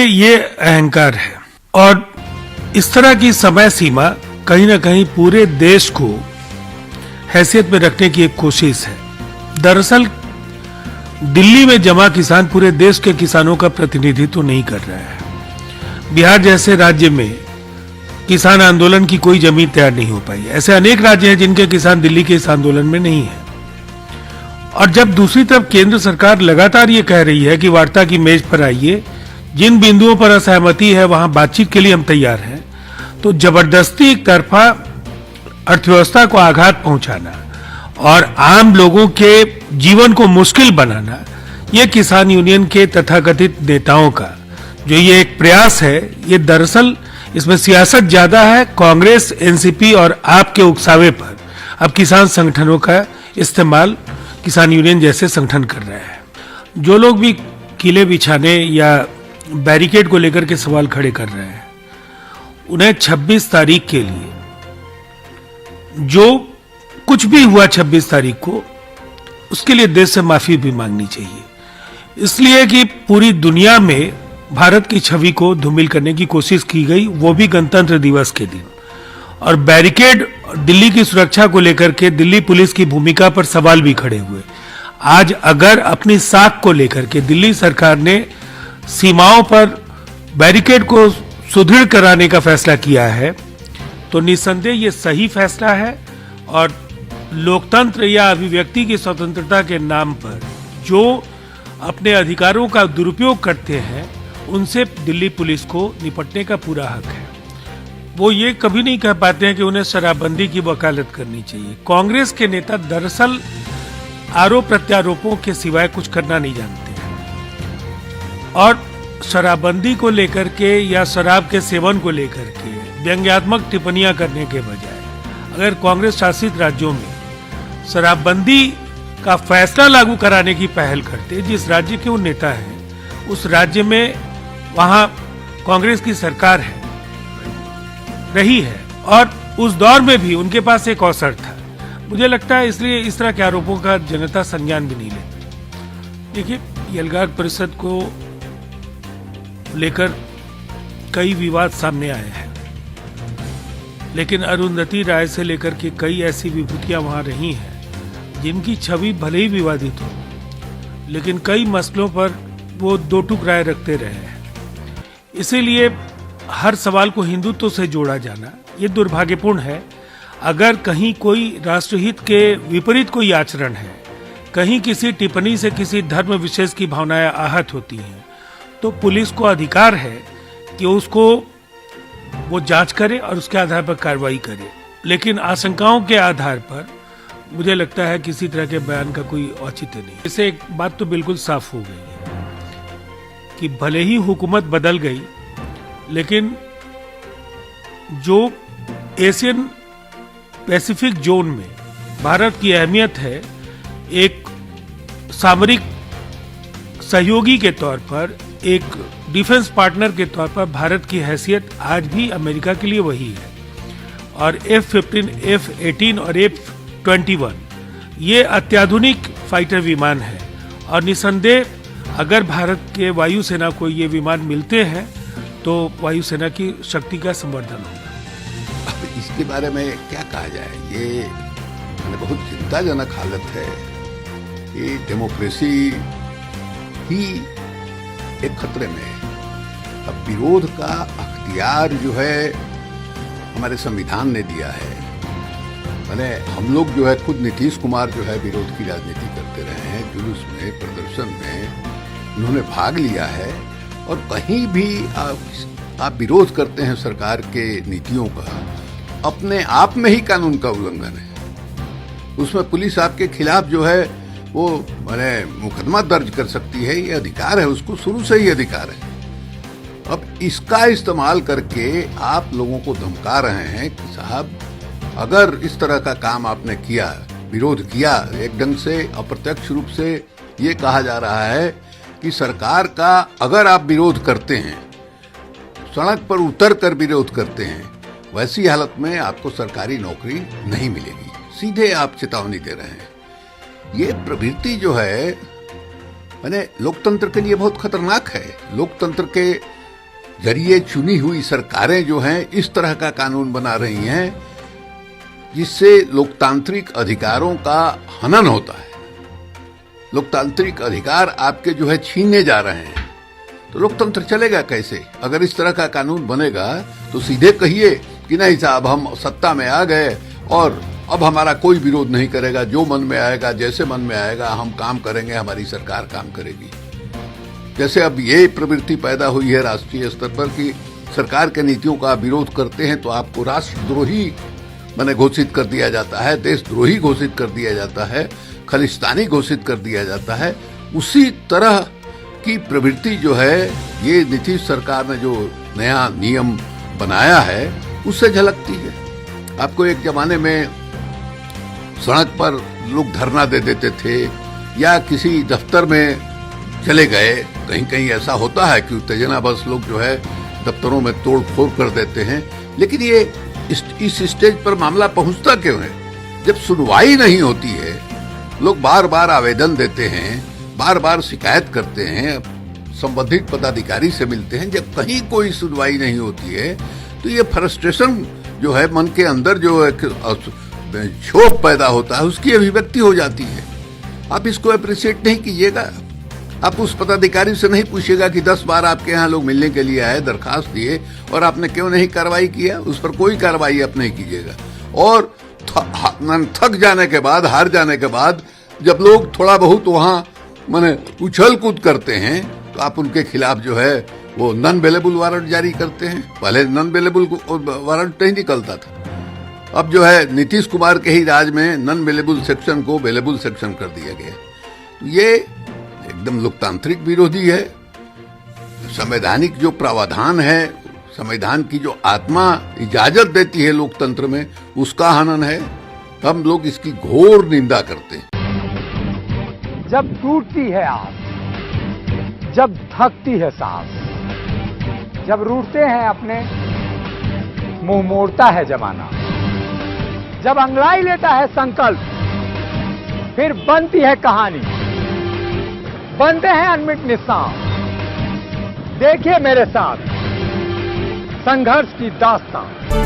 ये अहंकार है और इस तरह की समय सीमा कहीं ना कहीं पूरे देश को हैसियत में रखने की एक कोशिश है। दरअसल दिल्ली में जमा किसान पूरे देश के किसानों का प्रतिनिधित्व तो नहीं कर रहा है। बिहार जैसे राज्य में किसान आंदोलन की कोई जमीन तैयार नहीं हो पाई। ऐसे अनेक राज्य हैं जिनके किसान दिल्ली के इस आंदोलन में नहीं है। और जब दूसरी तरफ केंद्र सरकार लगातार ये कह रही है कि वार्ता की मेज पर आइए, जिन बिंदुओं पर असहमति है वहां बातचीत के लिए हम तैयार हैं, तो जबरदस्ती एक तरफा अर्थव्यवस्था को आघात पहुंचाना और आम लोगों के जीवन को मुश्किल बनाना, ये किसान यूनियन के तथाकथित नेताओं का जो ये एक प्रयास है, ये दरअसल इसमें सियासत ज्यादा है। कांग्रेस, एनसीपी और आप के उकसावे पर अब किसान संगठनों का इस्तेमाल किसान यूनियन जैसे संगठन कर रहे हैं। जो लोग भी किले बिछाने या बैरिकेड को लेकर के सवाल खड़े कर रहे हैं, उन्हें 26 तारीख के लिए जो कुछ भी हुआ 26 तारीख को, उसके लिए देश से माफी भी मांगनी चाहिए। इसलिए कि पूरी दुनिया में भारत की छवि को धूमिल करने की कोशिश की गई, वो भी गणतंत्र दिवस के दिन। और बैरिकेड, दिल्ली की सुरक्षा को लेकर के दिल्ली पुलिस की भूमिका पर सवाल भी खड़े हुए। आज अगर अपनी साख को लेकर के दिल्ली सरकार ने सीमाओं पर बैरिकेड को सुदृढ़ कराने का फैसला किया है, तो निस्संदेह ये सही फैसला है। और लोकतंत्र या अभिव्यक्ति की स्वतंत्रता के नाम पर जो अपने अधिकारों का दुरुपयोग करते हैं, उनसे दिल्ली पुलिस को निपटने का पूरा हक है। वो ये कभी नहीं कह पाते हैं कि उन्हें शराबबंदी की वकालत करनी चाहिए। कांग्रेस के नेता दरअसल आरोप प्रत्यारोपों के सिवाय कुछ करना नहीं जानते हैं। और शराबबंदी को लेकर के या शराब के सेवन को लेकर के व्यंग्यात्मक टिप्पणियां करने के बजाय अगर कांग्रेस शासित राज्यों में शराबबंदी का फैसला लागू कराने की पहल करते, जिस राज्य के वो नेता हैं उस राज्य में वहां कांग्रेस की सरकार है, रही है, और उस दौर में भी उनके पास एक अवसर था। मुझे लगता है इसलिए इस तरह के आरोपों का जनता संज्ञान भी नहीं लेती। देखिए, यलगार परिषद को लेकर कई विवाद सामने आए हैं, लेकिन अरुंधति राय से लेकर के कई ऐसी विभूतियां वहां रही हैं जिनकी छवि भले ही विवादित हो, लेकिन कई मसलों पर वो दो टूक राय रखते रहे हैं। इसीलिए हर सवाल को हिंदुत्व से जोड़ा जाना ये दुर्भाग्यपूर्ण है। अगर कहीं कोई राष्ट्रहित के विपरीत कोई आचरण है, कहीं किसी टिप्पणी से किसी धर्म विशेष की भावनाएं आहत होती हैं, तो पुलिस को अधिकार है कि उसको वो जांच करे और उसके आधार पर कार्रवाई करे। लेकिन आशंकाओं के आधार पर मुझे लगता है किसी तरह के बयान का कोई औचित्य नहीं। इससे एक बात तो बिल्कुल साफ हो गई है कि भले ही हुकूमत बदल गई, लेकिन जो एशियन पैसिफिक जोन में भारत की अहमियत है, एक सामरिक सहयोगी के तौर पर, एक डिफेंस पार्टनर के तौर पर भारत की हैसियत आज भी अमेरिका के लिए वही है। और F-15, F-18 और F-21 ये अत्याधुनिक फाइटर विमान है, और निसंदेह अगर भारत के वायुसेना को ये विमान मिलते हैं तो वायुसेना की शक्ति का संवर्धन होगा। अब इसके बारे में क्या कहा जाए, ये बहुत चिंताजनक हालत है। ये डेमोक्रेसी ही एक खतरे में है। अब विरोध का अख्तियार जो है हमारे संविधान ने दिया है। मैंने हम लोग जो है खुद नीतीश कुमार जो है विरोध की राजनीति करते रहे हैं, जुलूस में, प्रदर्शन में उन्होंने भाग लिया है। और कहीं भी आप विरोध करते हैं सरकार के नीतियों का, अपने आप में ही कानून का उल्लंघन है। उसमें पुलिस आपके खिलाफ जो है वो मैंने मुकदमा दर्ज कर सकती है, ये अधिकार है, उसको शुरू से ही अधिकार है। अब इसका इस्तेमाल करके आप लोगों को धमका रहे हैं कि साहब अगर इस तरह का काम आपने किया, विरोध किया, एक ढंग से अप्रत्यक्ष रूप से ये कहा जा रहा है कि सरकार का अगर आप विरोध करते हैं, सड़क पर उतर कर विरोध करते हैं, वैसी हालत में आपको सरकारी नौकरी नहीं मिलेगी। सीधे आप चेतावनी दे रहे हैं। ये प्रवृत्ति जो है मैंने लोकतंत्र के लिए बहुत खतरनाक है। लोकतंत्र के जरिए चुनी हुई सरकारें जो हैं इस तरह का कानून बना रही हैं जिससे लोकतांत्रिक अधिकारों का हनन होता है। लोकतांत्रिक अधिकार आपके जो है छीने जा रहे हैं, तो लोकतंत्र चलेगा कैसे? अगर इस तरह का कानून बनेगा तो सीधे कहिए कि नहीं साहब, हम सत्ता में आ गए और अब हमारा कोई विरोध नहीं करेगा, जो मन में आएगा, जैसे मन में आएगा हम काम करेंगे, हमारी सरकार काम करेगी। जैसे अब ये प्रवृत्ति पैदा हुई है राष्ट्रीय स्तर पर कि सरकार के नीतियों का विरोध करते हैं तो आपको राष्ट्रद्रोही मैंने घोषित कर दिया जाता है, देशद्रोही घोषित कर दिया जाता है, खलिस्तानी घोषित कर दिया जाता है। उसी तरह की प्रवृत्ति जो है ये नीतीश सरकार ने जो नया नियम बनाया है उससे झलकती है। आपको एक जमाने में सड़क पर लोग धरना दे देते थे या किसी दफ्तर में चले गए, कहीं कहीं ऐसा होता है कि उत्तेजनावश लोग जो है दफ्तरों में तोड़ फोड़ कर देते हैं, लेकिन ये इस स्टेज पर मामला पहुंचता क्यों है? जब सुनवाई नहीं होती है, लोग बार बार आवेदन देते हैं, बार बार शिकायत करते हैं, संबंधित पदाधिकारी से मिलते हैं, जब कहीं कोई सुनवाई नहीं होती है तो ये फ्रस्ट्रेशन जो है मन के अंदर जो एक क्षोभ पैदा होता है उसकी अभिव्यक्ति हो जाती है। आप इसको अप्रिशिएट नहीं कीजिएगा। आप उस पदाधिकारी से नहीं पूछिएगा कि 10 बार आपके यहाँ लोग मिलने के लिए आए, दरखास्त दिए और आपने क्यों नहीं कार्रवाई किया, उस पर कोई कार्रवाई आप नहीं कीजिएगा। और थक जाने के बाद, हार जाने के बाद जब लोग थोड़ा बहुत वहाँ माने उछल कूद करते हैं तो आप उनके खिलाफ जो है वो नॉन अवेलेबल वारंट जारी करते हैं। पहले नॉन अवेलेबल वारंट नहीं निकलता था, अब जो है नीतीश कुमार के ही राज में नॉन अवेलेबल सेक्शन को अवेलेबल सेक्शन कर दिया गया। तो ये एकदम लोकतांत्रिक विरोधी है। संवैधानिक जो प्रावधान है, संविधान की जो आत्मा इजाजत देती है लोकतंत्र में, उसका हनन है। हम लोग इसकी घोर निंदा करते हैं। जब टूटती है आस, जब थकती है सांस, जब रूठते हैं अपने, मुंह मोड़ता है जमाना, जब अंगड़ाई लेता है संकल्प, फिर बनती है कहानी, बनते हैं अनमिट निशान। देखिए मेरे साथ संघर्ष की दास्तान।